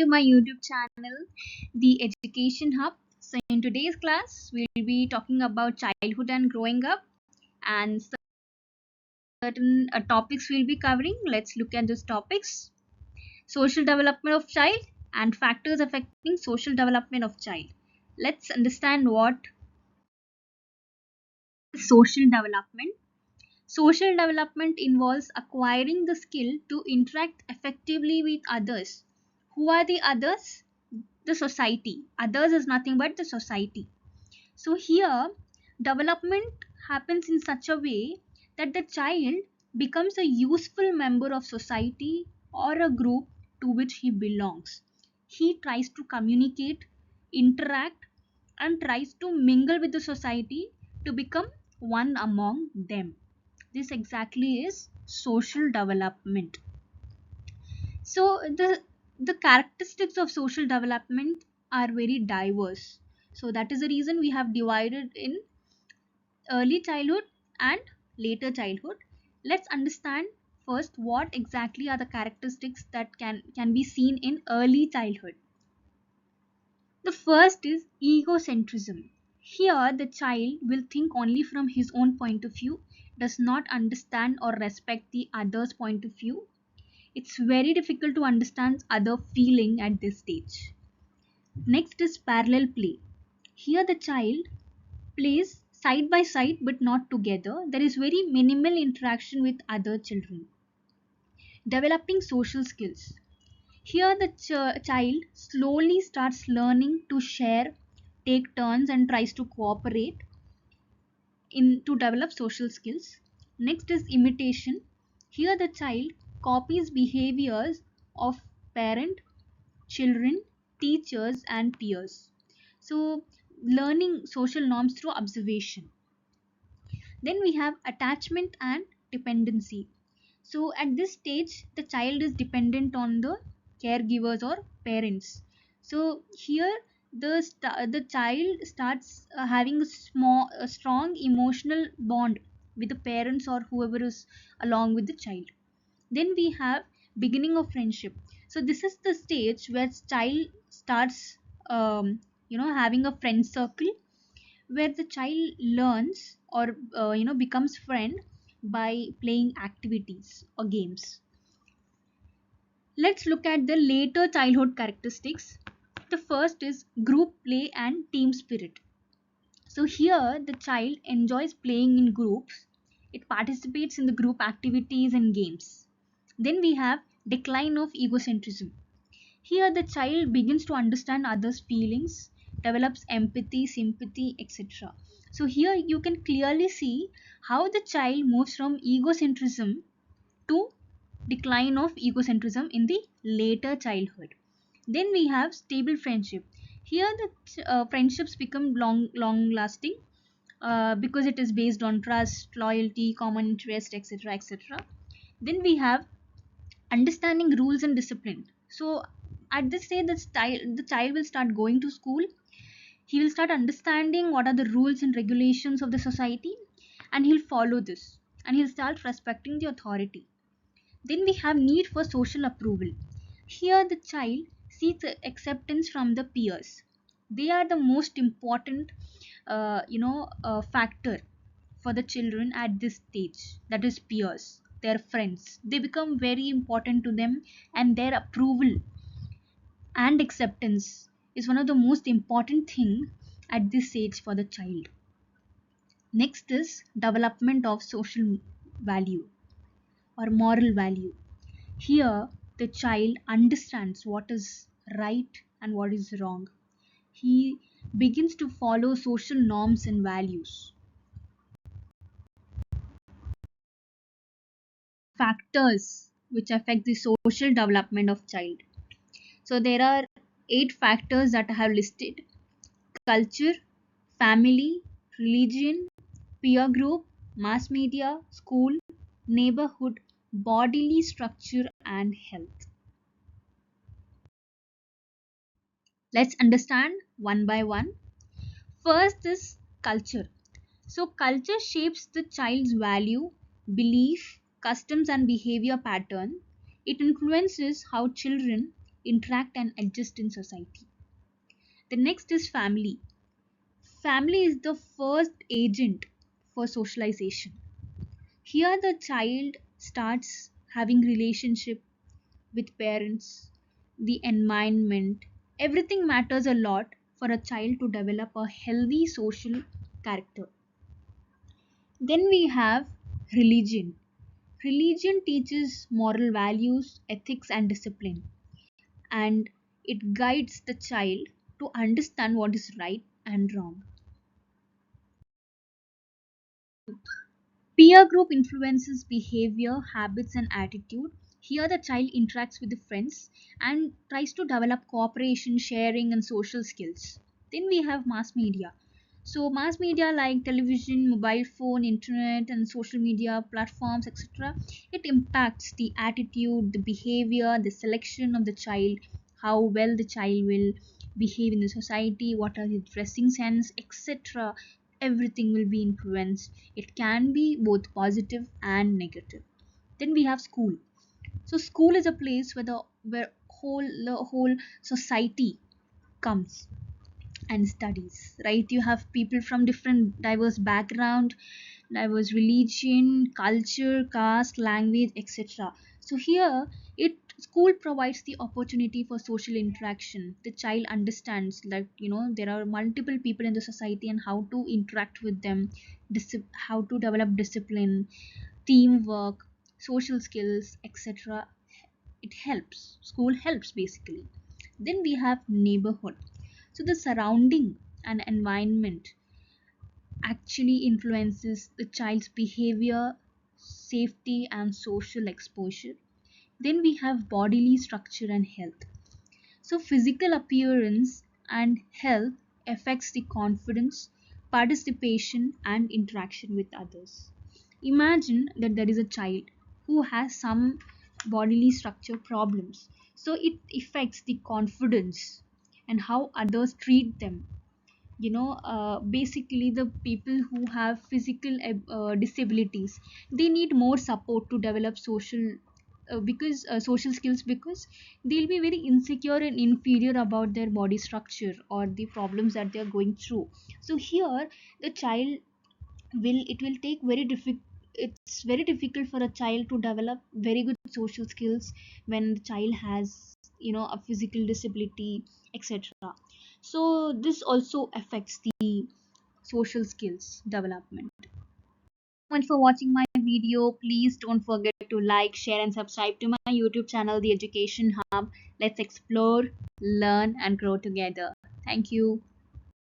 to my YouTube channel, The Education Hub. So, in today's class, we'll be talking about childhood and growing up, and certain topics we'll be covering. Let's look at those topics: social development of child and factors affecting social development of child. Let's understand what is social development. Social development involves acquiring the skill to interact effectively with others. Who are the others? The society. Others is nothing but the society. So here, development happens in such a way that the child becomes a useful member of society or a group to which he belongs. He tries to communicate, interact, and tries to mingle with the society to become one among them. This exactly is social development. So the characteristics of social development are very diverse. So that is the reason we have divided in early childhood and later childhood. Let's understand first what exactly are the characteristics that can be seen in early childhood. The first is egocentrism. Here the child will think only from his own point of view, does not understand or respect the other's point of view. It's very difficult to understand other feeling at this stage. Next is parallel play. Here the child plays side by side but not together. There is very minimal interaction with other children. Developing social skills. Here the child slowly starts learning to share, take turns and tries to cooperate in to develop social skills. Next is imitation. Here the child copies behaviors of parent, children, teachers and peers. So learning social norms through observation. Then we have attachment and dependency. So at this stage, the child is dependent on the caregivers or parents. So here the child starts having a strong emotional bond with the parents or whoever is along with the child. Then we have beginning of friendship. So this is the stage where child starts having a friend circle where the child learns or becomes friend by playing activities or games. Let's look at the later childhood characteristics. The first is group play and team spirit. So here the child enjoys playing in groups. It participates in the group activities and games. Then we have decline of egocentrism. Here the child begins to understand others' feelings, develops empathy, sympathy, etc. So here you can clearly see how the child moves from egocentrism to decline of egocentrism in the later childhood. Then we have stable friendship. Here the friendships become long lasting because it is based on trust, loyalty, common interest, etc. etc. Then we have understanding rules and discipline. So at this stage the child will start going to school. He will start understanding what are the rules and regulations of the society, and he'll follow this, and he'll start respecting the authority. Then we have need for social approval. Here the child seeks acceptance from the peers. They are the most important factor for the children at this stage, that is peers, their friends. They become very important to them, and their approval and acceptance is one of the most important thing at this age for the child. Next is development of social value or moral value. Here the child understands what is right and what is wrong. He begins to follow social norms and values. Factors which affect the social development of child. So there are 8 factors that I have listed: culture, family, religion, peer group, mass media, school, neighborhood, bodily structure and health. Let's understand one by one. First is culture. So culture shapes the child's value, belief, customs and behavior pattern. It influences how children interact and adjust in society. The next is family. Family is the first agent for socialization. Here the child starts having relationship with parents, the environment. Everything matters a lot for a child to develop a healthy social character. Then we have religion. Religion teaches moral values, ethics, and discipline, and it guides the child to understand what is right and wrong. Peer group influences behavior, habits, and attitude. Here, the child interacts with the friends and tries to develop cooperation, sharing, and social skills. Then we have mass media. So, mass media like television, mobile phone, internet, and social media platforms, etc., it impacts the attitude, the behavior, the selection of the child, how well the child will behave in the society, what are his dressing sense, etc. Everything will be influenced. It can be both positive and negative. Then we have school. So school is a place where the whole society comes and studies, right? You have people from different diverse background, diverse religion, culture, caste, language, etc. So here it school provides the opportunity for social interaction. The child understands that there are multiple people in the society and how to interact with them, how to develop discipline, teamwork, social skills, etc. It helps. School helps basically. Then we have neighborhood. So the surrounding and environment actually influences the child's behavior, safety, and social exposure. Then we have bodily structure and health. So physical appearance and health affects the confidence, participation, and interaction with others. Imagine that there is a child who has some bodily structure problems. So it affects the confidence and how others treat them. Basically the people who have physical disabilities, they need more support to develop because social skills, because they'll be very insecure and inferior about their body structure or the problems that they're going through. So here the child will take very difficult, it's very difficult for a child to develop very good social skills when the child has a physical disability, etc. So this also affects the social skills development. Much for watching my video. Please don't forget to like, share, and subscribe to my YouTube channel, The Education Hub. Let's explore, learn, and grow together. Thank you.